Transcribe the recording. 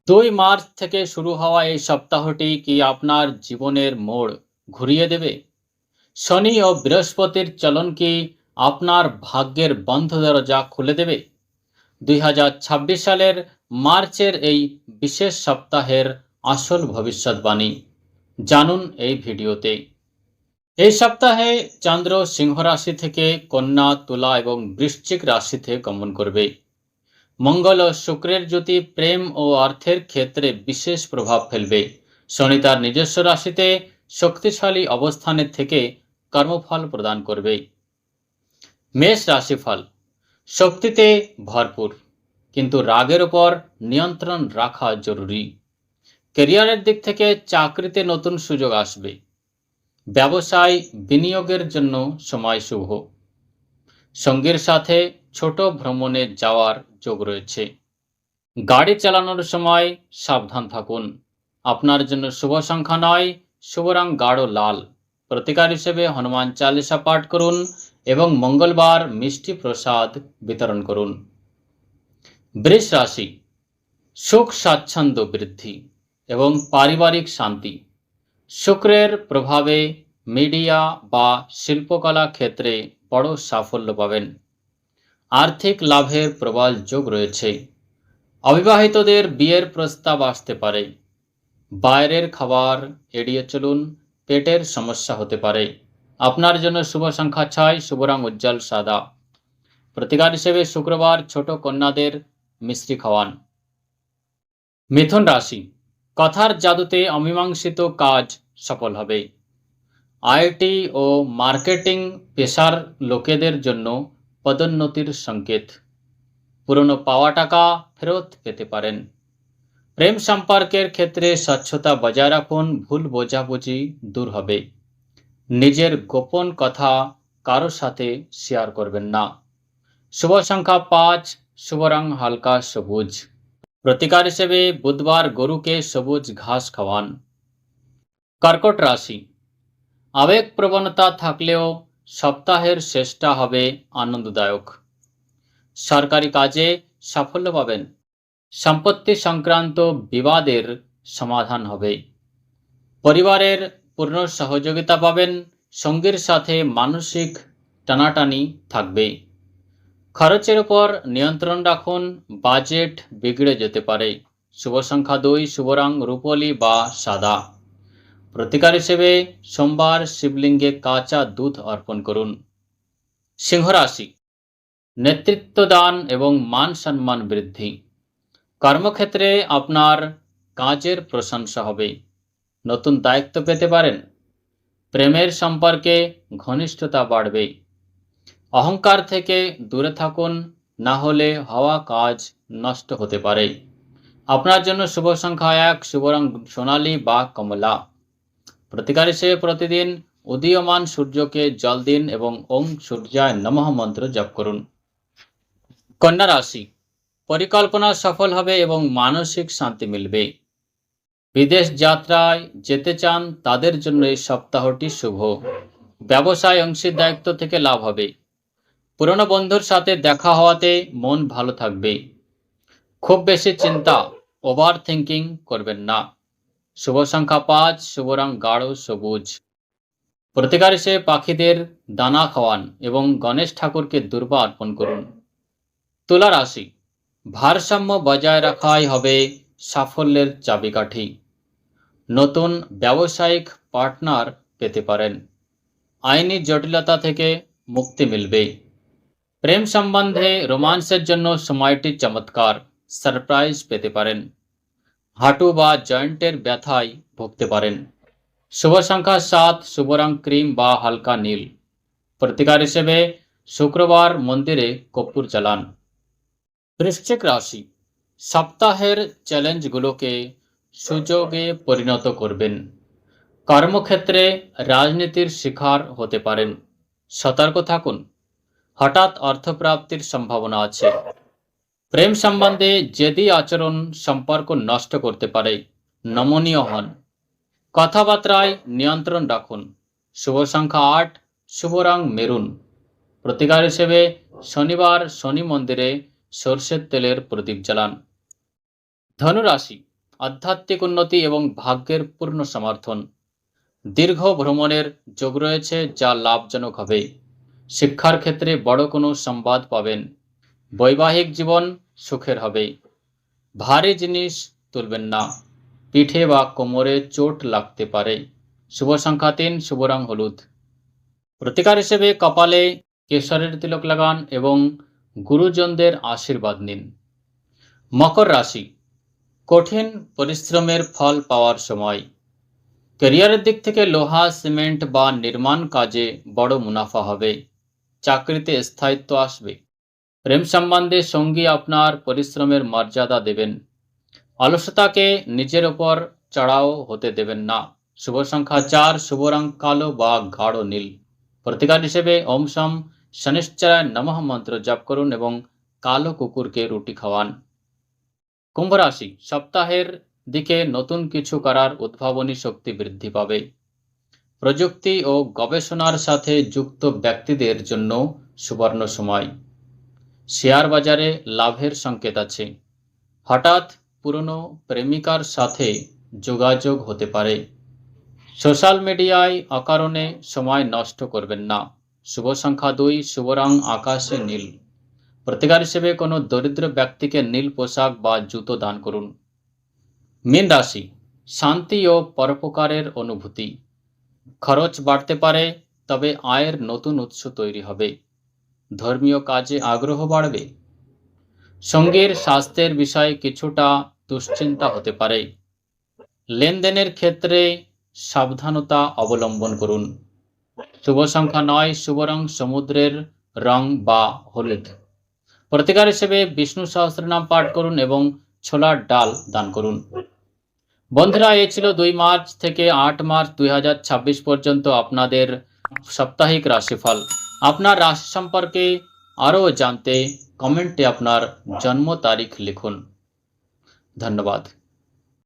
২ March থেকে শুরু হওয়া এই সপ্তাহটি কি আপনার জীবনের মোড় ঘুরিয়ে দেবে? শনি ও বৃহস্পতির চলন কি আপনার ভাগ্যের বন্ধ দরজা খুলে দেবে? ২০২৬ সালের মার্চের এই বিশেষ সপ্তাহের আসল ভবিষ্যৎবাণী জানুন এই ভিডিওতে। এই সপ্তাহে চন্দ্র সিংহ রাশি থেকে কন্যা, তুলা এবং বৃশ্চিক রাশিতে গমন করবে। মঙ্গল ও শুক্রের জ্যোতি প্রেম ও অর্থের ক্ষেত্রে বিশেষ প্রভাব ফেলবে। শনি তার নিজস্ব রাশিতে শক্তিশালী অবস্থানের থেকে কর্মফল প্রদান করবে। মেষ রাশিফল: শক্তিতে ভরপুর, কিন্তু রাগের উপর নিয়ন্ত্রণ রাখা জরুরি। ক্যারিয়ারের দিক থেকে চাকরিতে নতুন সুযোগ আসবে। ব্যবসায় বিনিয়োগের জন্য সময় শুভ। সঙ্গীর সাথে ছোট ভ্রমণে যাওয়ার যোগ রয়েছে। গাড়ি চালানোর সময় সাবধান থাকুন। আপনার জন্য শুভ সংখ্যা ৯, শুভ রং গাঢ় লাল। প্রতিকার হিসেবে হনুমান চালিসা পাঠ করুন এবং মঙ্গলবার মিষ্টি প্রসাদ বিতরণ করুন। বৃষ রাশি: সুখ স্বাচ্ছন্দ্য বৃদ্ধি এবং পারিবারিক শান্তি। শুক্রের প্রভাবে মিডিয়া বা শিল্পকলা ক্ষেত্রে বড় সাফল্য পাবেন। আর্থিক লাভের প্রবল যোগ রয়েছে। অবিবাহিতদের বিয়ের প্রস্তাব আসতে পারে। বাইরের খাবার এড়িয়ে চলুন, পেটের সমস্যা হতে পারে। আপনার জন্য শুভ সংখ্যা ৬, শুভ রং উজ্জ্বল সাদা। প্রতিকার হিসেবে শুক্রবার ছোট কন্যাদের মিষ্টি খাওয়ান। মিথুন রাশি: কথার জাদুতে অমীমাংসিত কাজ সফল হবে। আইটি ও মার্কেটিং পেশার লোকেদের জন্য পদোন্নতির সংকেত। পুরনো পাওয়া টাকা ফেরত পেতে পারেন। প্রেম সম্পর্কের ক্ষেত্রে স্বচ্ছতা বজায় রাখুন, ভুল বোঝাবুঝি দূর হবে। নিজের গোপন কথা কারো সাথে শেয়ার করবেন না। শুভ সংখ্যা ৫, শুভ রং হালকা সবুজ। প্রতিকার হিসেবে বুধবার গরুকে সবুজ ঘাস খাওয়ান। কর্কট রাশি: আবেগ প্রবণতা থাকলেও সপ্তাহের শেষটা হবে আনন্দদায়ক। সরকারি কাজে সাফল্য পাবেন। সম্পত্তি সংক্রান্ত বিবাদের সমাধান হবে। পরিবারের পূর্ণ সহযোগিতা পাবেন। সঙ্গীর সাথে মানসিক টানাটানি থাকবে। খরচের উপর নিয়ন্ত্রণ রাখুন, বাজেট বিগড়ে যেতে পারে। শুভ সংখ্যা ২, শুভ রং রূপলি বা সাদা। প্রতিকার হিসেবে সোমবার শিবলিঙ্গে কাঁচা দুধ অর্পণ করুন। সিংহ রাশি: নেতৃত্ব দান এবং মান সম্মান বৃদ্ধি। কর্মক্ষেত্রে আপনার কাজের প্রশংসা হবে। নতুন দায়িত্ব পেতে পারেন। প্রেমের সম্পর্কে ঘনিষ্ঠতা বাড়বে। অহংকার থেকে দূরে থাকুন, না হলে হওয়া কাজ নষ্ট হতে পারে। আপনার জন্য শুভ সংখ্যা ১, শুভ রং সোনালী বা কমলা। প্রতিকার হিসেবে প্রতিদিন উদীয়মান সূর্যকে জল দিন এবং ওং সূর্যায় নমঃ মন্ত্র জপ করুন। কন্যা রাশি: পরিকল্পনা সফল হবে এবং মানসিক শান্তি মিলবে। বিদেশ যাত্রায় যেতে চান তাদের জন্য এই সপ্তাহটি শুভ। ব্যবসায় অংশীদারিত্ব থেকে লাভ হবে। পুরনো বন্ধুর সাথে দেখা হওয়াতে মন ভালো থাকবে। খুব বেশি চিন্তা, ওভার থিঙ্কিং করবেন না। শুভ সংখ্যা ৫, শুভ রং গাঢ় সবুজ। প্রতিকার হিসেবে পাখিদের দানা খাওয়ান এবং গণেশ ঠাকুরকে দুর্বা অর্পণ করুন। তুলা রাশি: ভারসাম্য বজায় রাখাই হবে সাফল্যের চাবিকাঠি। নতুন ব্যবসায়িক পার্টনার পেতে পারেন। আইনি জটিলতা থেকে মুক্তি মিলবে। প্রেম সম্বন্ধে রোমান্সের জন্য সময়টি চমৎকার। সারপ্রাইজ পেতে পারেন। হাঁটু বা জয়েন্টের ব্যথায় ভুগতে পারেন। শুভ সংখ্যা ৭, শুভ রং ক্রিম বা হালকা নীল। প্রতিকার হিসেবে শুক্রবার মন্দিরে কর্পূর জ্বালান। বৃশ্চিক রাশি: সপ্তাহের চ্যালেঞ্জগুলোকে সুযোগে পরিণত করবেন। কর্মক্ষেত্রে রাজনীতির শিকার হতে পারেন। সতর্ক থাকুন। হঠাৎ অর্থপ্রাপ্তির সম্ভাবনা আছে। প্রেম সম্বন্ধে জেদি আচরণ সম্পর্ক নষ্ট করতে পারে। নমনীয় হন। কথাবার্তায় নিয়ন্ত্রণ রাখুন। শুভ সংখ্যা ৮, শুভ রং মেরুন। প্রতিকার হিসেবে শনিবার শনি মন্দিরে সরষের তেলের প্রদীপ জ্বালান। ধনুরাশি: আধ্যাত্মিক উন্নতি এবং ভাগ্যের পূর্ণ সমর্থন। দীর্ঘ ভ্রমণের যোগ রয়েছে, যা লাভজনক হবে। শিক্ষার ক্ষেত্রে বড় কোনো সংবাদ পাবেন। বৈবাহিক জীবন সুখের হবে। ভারী জিনিস তুলবেন না, পিঠে বা কোমরে চোট লাগতে পারে। শুভ সংখ্যা 3, শুভ রং হলুদ। প্রতিকার হিসেবে কপালে কেশরের তিলক লাগান এবং গুরুজনদের আশীর্বাদ নিন। মকর রাশি, কঠিন পরিশ্রমের ফল পাওয়ার সময়। ক্যারিয়ারের দিক থেকে লোহা, সিমেন্ট বা নির্মাণ কাজে বড় মুনাফা হবে। চাকরিতে স্থায়িত্ব আসবে। প্রেম সম্বন্ধে সঙ্গী আপনার পরিশ্রমের মর্যাদা দেবেন। অলসতাকে নিজের ওপর চড়াও হতে দেবেন না। শুভ সংখ্যা 4, শুভ রং কালো বা গাঢ় নীল। প্রতিকার হিসেবে ওম শম শনিশ্চরায় নমঃ মন্ত্র জপ করুন এবং কালো কুকুরকে রুটি খাওয়ান। কুম্ভ রাশি, সপ্তাহের দিকে নতুন কিছু করার উদ্ভাবনী শক্তি বৃদ্ধি পাবে। প্রযুক্তি ও গবেষণার সাথে যুক্ত ব্যক্তিদের জন্য সুবর্ণ সময়। শেয়ার বাজারে লাভের সংকেত আছে। হঠাৎ পুরনো প্রেমিকার সাথে যোগাযোগ হতে পারে। সোশ্যাল মিডিয়ায় অকারণে সময় নষ্ট করবেন না। শুভ সংখ্যা 2, শুভ রং আকাশে নীল। প্রতিকার হিসেবে কোনো দরিদ্র ব্যক্তিকে নীল পোশাক বা জুতো দান করুন। মীন রাশি, শান্তি ও পরোপকারের অনুভূতি। খরচ বাড়তে পারে, তবে আয়ের নতুন উৎস তৈরি হবে। ধর্মীয় কাজে আগ্রহ বাড়বে। সঙ্গীর স্বাস্থ্যের বিষয়ে কিছুটা দুশ্চিন্তা হতে পারে। লেনদেনের ক্ষেত্রে সাবধানতা অবলম্বন করুন। শুভ সংখ্যা 9, শুভ রং সমুদ্রের রং বা হলুদ। প্রতিকার হিসেবে বিষ্ণু সহস্রনাম পাঠ করুন এবং ছোলার ডাল দান করুন। বন্ধুরা, এ ছিল 2 মার্চ থেকে 8 মার্চ 2026 পর্যন্ত আপনাদের সাপ্তাহিক রাশিফল। আপনার রাশি সম্পর্কে আরও জানতে কমেন্টে আপনার জন্ম তারিখ লিখুন। ধন্যবাদ।